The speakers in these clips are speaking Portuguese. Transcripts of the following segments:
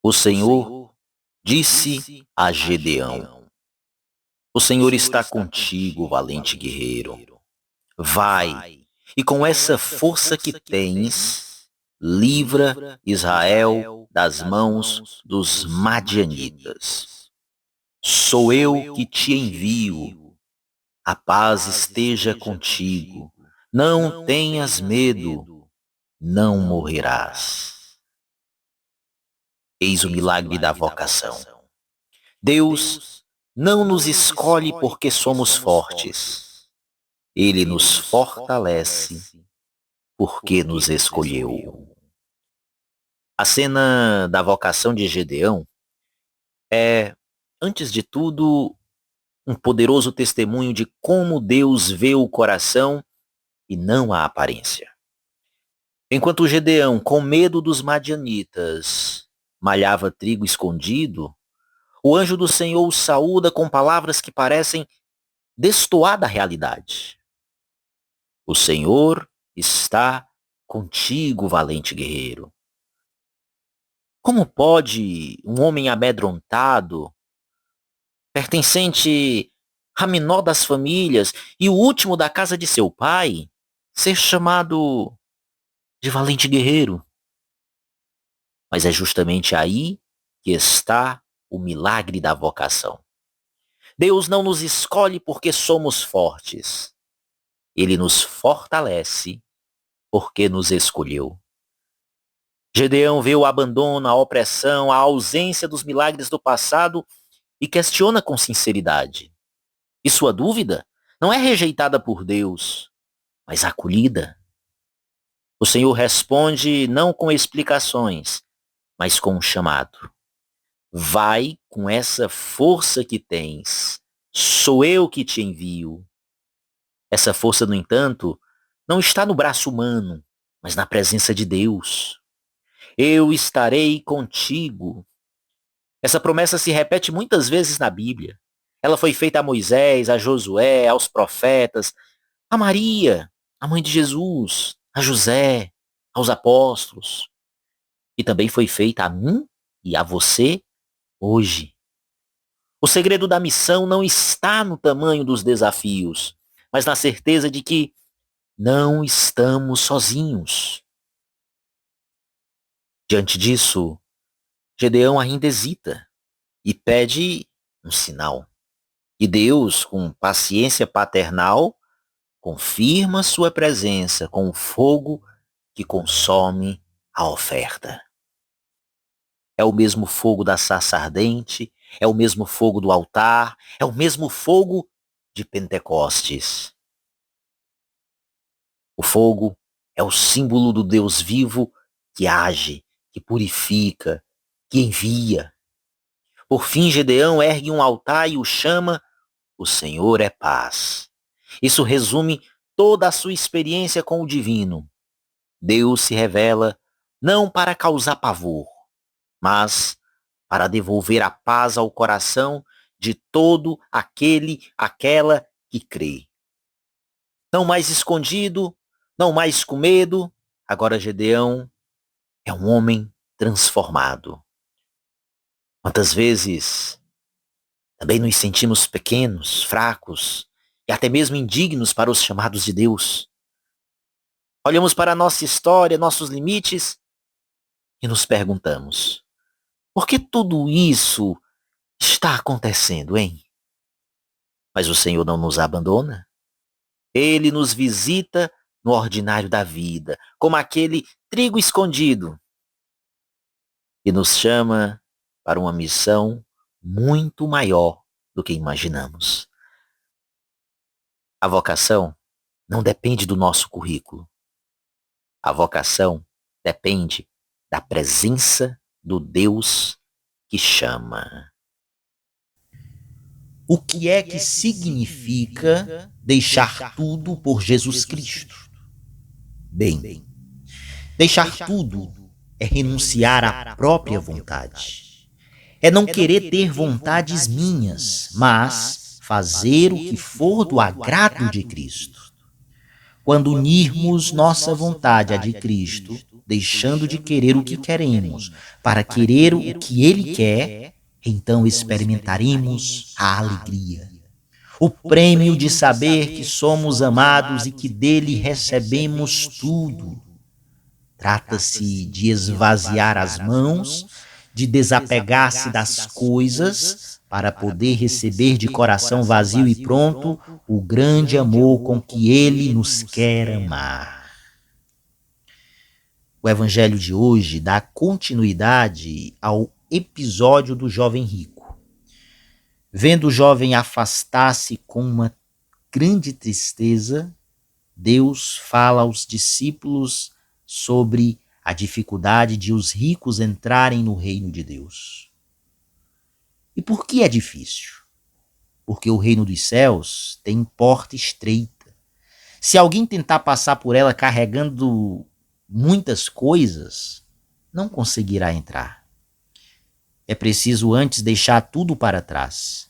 O Senhor disse a Gedeão: O Senhor está contigo, valente guerreiro. Vai, e com essa força que tens, livra Israel das mãos dos madianitas. Sou eu que te envio. A paz esteja contigo. Não tenhas medo, não morrerás. Eis o milagre da vocação. Deus não nos escolhe porque somos fortes. Ele nos fortalece porque nos escolheu. A cena da vocação de Gedeão é, antes de tudo, um poderoso testemunho de como Deus vê o coração e não a aparência. Enquanto Gedeão, com medo dos madianitas, malhava trigo escondido, o anjo do Senhor o saúda com palavras que parecem destoar da realidade. O Senhor está contigo, valente guerreiro. Como pode um homem amedrontado, pertencente à menor das famílias e o último da casa de seu pai, ser chamado de valente guerreiro? Mas é justamente aí que está o milagre da vocação. Deus não nos escolhe porque somos fortes. Ele nos fortalece porque nos escolheu. Gedeão vê o abandono, a opressão, a ausência dos milagres do passado e questiona com sinceridade. E sua dúvida não é rejeitada por Deus, mas acolhida. O Senhor responde não com explicações, mas com um chamado. Vai com essa força que tens. Sou eu que te envio. Essa força, no entanto, não está no braço humano, mas na presença de Deus. Eu estarei contigo. Essa promessa se repete muitas vezes na Bíblia. Ela foi feita a Moisés, a Josué, aos profetas, a Maria, a mãe de Jesus, a José, aos apóstolos. E também foi feita a mim e a você hoje. O segredo da missão não está no tamanho dos desafios, mas na certeza de que não estamos sozinhos. Diante disso, Gedeão ainda hesita e pede um sinal. E Deus, com paciência paternal, confirma sua presença com o fogo que consome a oferta. É o mesmo fogo da sarça ardente, é o mesmo fogo do altar, é o mesmo fogo de Pentecostes. O fogo é o símbolo do Deus vivo que age, que purifica, que envia. Por fim, Gedeão ergue um altar e o chama: O Senhor é paz. Isso resume toda a sua experiência com o divino. Deus se revela não para causar pavor, mas para devolver a paz ao coração de todo aquela que crê. Não mais escondido, não mais com medo, agora Gedeão é um homem transformado. Quantas vezes também nos sentimos pequenos, fracos e até mesmo indignos para os chamados de Deus. Olhamos para a nossa história, nossos limites e nos perguntamos: por que tudo isso está acontecendo, hein? Mas o Senhor não nos abandona. Ele nos visita no ordinário da vida, como aquele trigo escondido, e nos chama para uma missão muito maior do que imaginamos. A vocação não depende do nosso currículo. A vocação depende da presença do Deus que chama. O que é que significa deixar tudo por Jesus Cristo? Bem, deixar tudo é renunciar à própria vontade. É não querer ter vontades minhas, mas fazer o que for do agrado de Cristo. Quando unirmos nossa vontade à de Cristo, deixando de querer o que queremos, para querer o que Ele quer, então experimentaremos a alegria. O prêmio de saber que somos amados e que dele recebemos tudo. Trata-se de esvaziar as mãos, de desapegar-se das coisas, para poder receber de coração vazio e pronto o grande amor com que Ele nos quer amar. O Evangelho de hoje dá continuidade ao episódio do jovem rico. Vendo o jovem afastar-se com uma grande tristeza, Deus fala aos discípulos sobre a dificuldade de os ricos entrarem no reino de Deus. E por que é difícil? Porque o reino dos céus tem porta estreita. Se alguém tentar passar por ela carregando muitas coisas, não conseguirá entrar. É preciso antes deixar tudo para trás.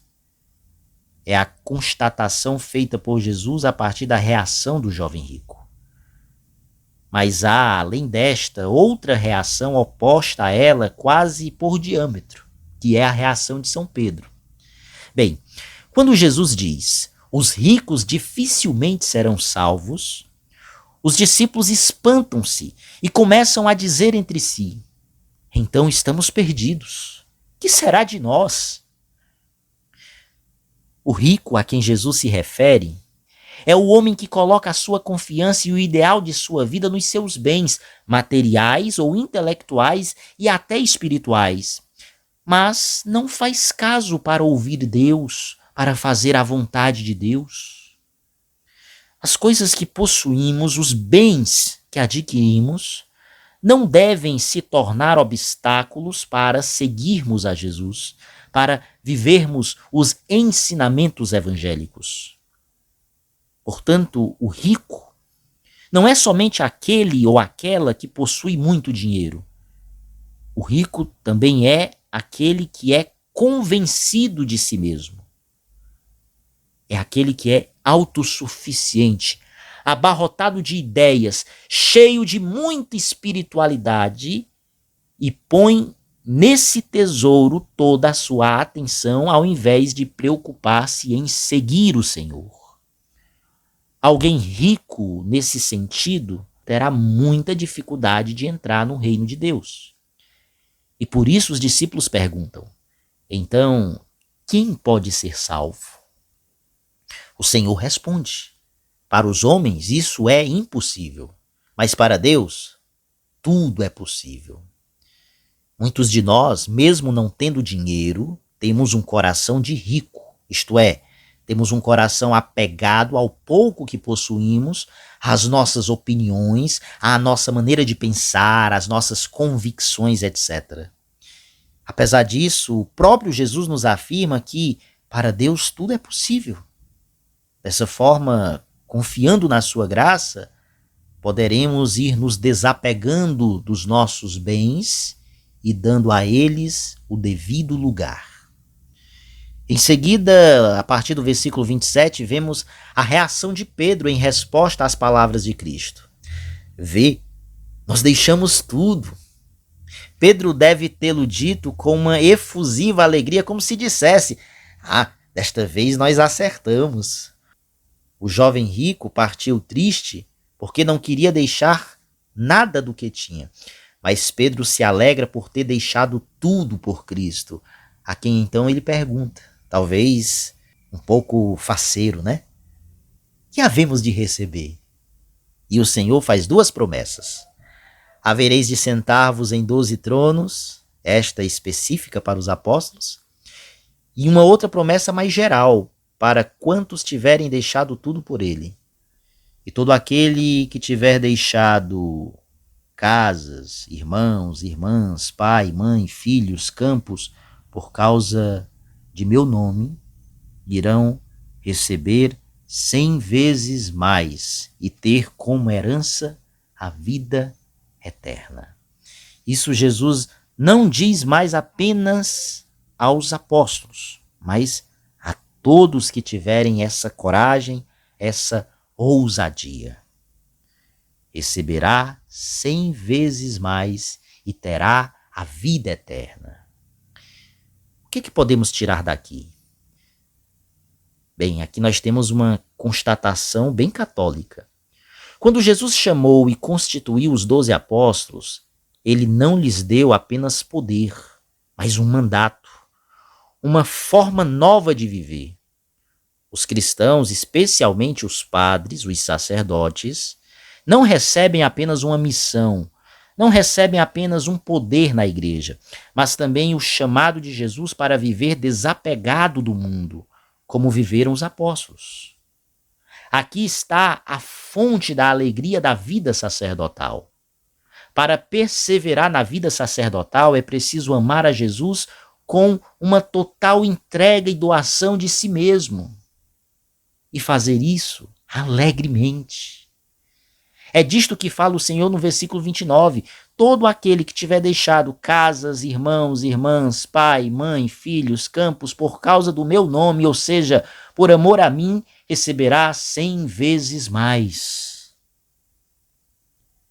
É a constatação feita por Jesus a partir da reação do jovem rico. Mas há, além desta, outra reação oposta a ela quase por diâmetro, que é a reação de São Pedro. Bem, quando Jesus diz, os ricos dificilmente serão salvos, os discípulos espantam-se e começam a dizer entre si, então estamos perdidos. Que será de nós? O rico a quem Jesus se refere é o homem que coloca a sua confiança e o ideal de sua vida nos seus bens, materiais ou intelectuais e até espirituais. Mas não faz caso para ouvir Deus, para fazer a vontade de Deus. As coisas que possuímos, os bens que adquirimos, não devem se tornar obstáculos para seguirmos a Jesus, para vivermos os ensinamentos evangélicos. Portanto, o rico não é somente aquele ou aquela que possui muito dinheiro. O rico também é aquele que é convencido de si mesmo. É aquele que é autossuficiente, abarrotado de ideias, cheio de muita espiritualidade e põe nesse tesouro toda a sua atenção ao invés de preocupar-se em seguir o Senhor. Alguém rico nesse sentido terá muita dificuldade de entrar no reino de Deus. E por isso os discípulos perguntam, então, quem pode ser salvo? O Senhor responde, para os homens isso é impossível, mas para Deus tudo é possível. Muitos de nós, mesmo não tendo dinheiro, temos um coração de rico, isto é, temos um coração apegado ao pouco que possuímos, às nossas opiniões, à nossa maneira de pensar, às nossas convicções, etc. Apesar disso, o próprio Jesus nos afirma que, para Deus, tudo é possível. Dessa forma, confiando na sua graça, poderemos ir nos desapegando dos nossos bens e dando a eles o devido lugar. Em seguida, a partir do versículo 27, vemos a reação de Pedro em resposta às palavras de Cristo. Vê, nós deixamos tudo. Pedro deve tê-lo dito com uma efusiva alegria, como se dissesse, desta vez nós acertamos. O jovem rico partiu triste porque não queria deixar nada do que tinha. Mas Pedro se alegra por ter deixado tudo por Cristo, a quem então ele pergunta, talvez um pouco faceiro, né? Que havemos de receber? E o Senhor faz duas promessas. Havereis de sentar-vos em 12 tronos, esta específica para os apóstolos, e uma outra promessa mais geral, para quantos tiverem deixado tudo por ele. E todo aquele que tiver deixado casas, irmãos, irmãs, pai, mãe, filhos, campos, por causa de meu nome, irão receber 100 vezes mais e ter como herança a vida eterna. Isso Jesus não diz mais apenas aos apóstolos, mas a todos que tiverem essa coragem, essa ousadia. Receberá 100 vezes mais e terá a vida eterna. O que podemos tirar daqui? Bem, aqui nós temos uma constatação bem católica. Quando Jesus chamou e constituiu os 12 apóstolos, ele não lhes deu apenas poder, mas um mandato, uma forma nova de viver. Os cristãos, especialmente os padres, os sacerdotes, não recebem apenas uma missão, não recebem apenas um poder na igreja, mas também o chamado de Jesus para viver desapegado do mundo, como viveram os apóstolos. Aqui está a fonte da alegria da vida sacerdotal. Para perseverar na vida sacerdotal é preciso amar a Jesus com uma total entrega e doação de si mesmo. E fazer isso alegremente. É disto que fala o Senhor no versículo 29. Todo aquele que tiver deixado casas, irmãos, irmãs, pai, mãe, filhos, campos, por causa do meu nome, ou seja, por amor a mim, receberá 100 vezes mais.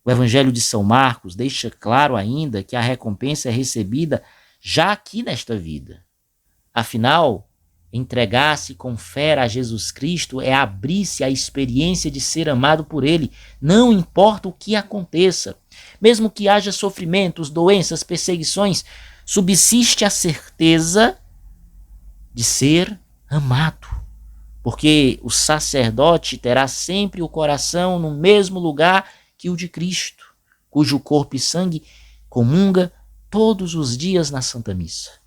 O Evangelho de São Marcos deixa claro ainda que a recompensa é recebida já aqui nesta vida. Afinal, entregar-se com fé a Jesus Cristo é abrir-se à experiência de ser amado por Ele, não importa o que aconteça. Mesmo que haja sofrimentos, doenças, perseguições, subsiste a certeza de ser amado. Porque o sacerdote terá sempre o coração no mesmo lugar que o de Cristo, cujo corpo e sangue comunga todos os dias na Santa Missa.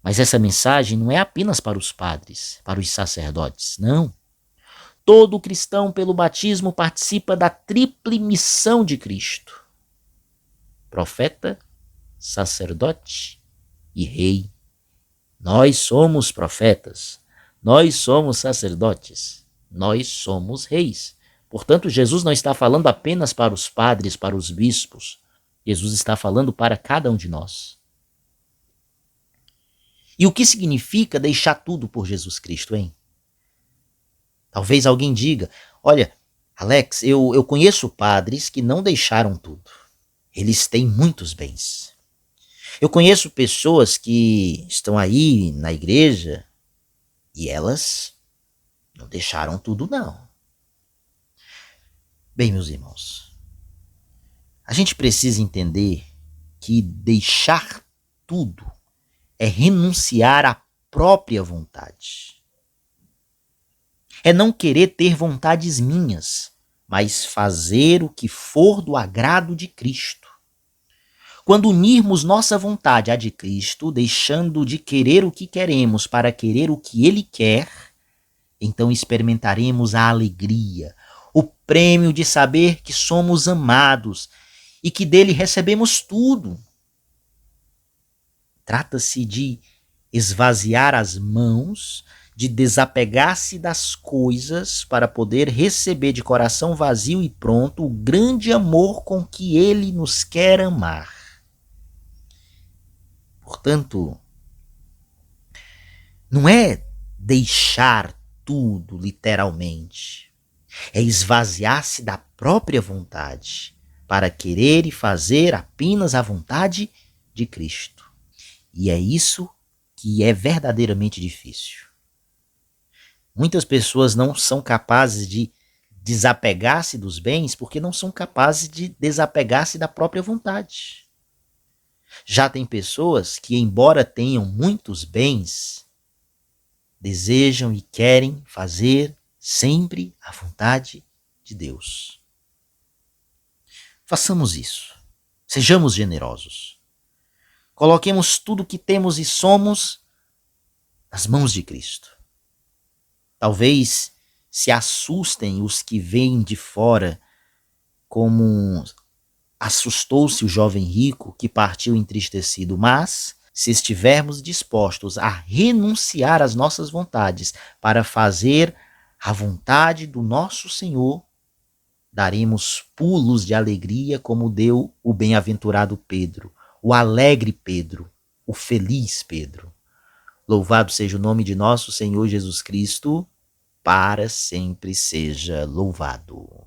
Mas essa mensagem não é apenas para os padres, para os sacerdotes, não. Todo cristão pelo batismo participa da tríplice missão de Cristo: profeta, sacerdote e rei. Nós somos profetas, nós somos sacerdotes, nós somos reis. Portanto, Jesus não está falando apenas para os padres, para os bispos. Jesus está falando para cada um de nós. E o que significa deixar tudo por Jesus Cristo, hein? Talvez alguém diga, olha, Alex, eu conheço padres que não deixaram tudo. Eles têm muitos bens. Eu conheço pessoas que estão aí na igreja e elas não deixaram tudo, não. Bem, meus irmãos, a gente precisa entender que deixar tudo é renunciar à própria vontade. É não querer ter vontades minhas, mas fazer o que for do agrado de Cristo. Quando unirmos nossa vontade à de Cristo, deixando de querer o que queremos para querer o que Ele quer, então experimentaremos a alegria, o prêmio de saber que somos amados e que dele recebemos tudo. Trata-se de esvaziar as mãos, de desapegar-se das coisas para poder receber de coração vazio e pronto o grande amor com que Ele nos quer amar. Portanto, não é deixar tudo literalmente, é esvaziar-se da própria vontade para querer e fazer apenas a vontade de Cristo. E é isso que é verdadeiramente difícil. Muitas pessoas não são capazes de desapegar-se dos bens porque não são capazes de desapegar-se da própria vontade. Já tem pessoas que, embora tenham muitos bens, desejam e querem fazer sempre a vontade de Deus. Façamos isso. Sejamos generosos. Coloquemos tudo o que temos e somos nas mãos de Cristo. Talvez se assustem os que vêm de fora, como assustou-se o jovem rico que partiu entristecido, mas se estivermos dispostos a renunciar às nossas vontades para fazer a vontade do nosso Senhor, daremos pulos de alegria como deu o bem-aventurado Pedro, o alegre Pedro, o feliz Pedro. Louvado seja o nome de nosso Senhor Jesus Cristo, para sempre seja louvado.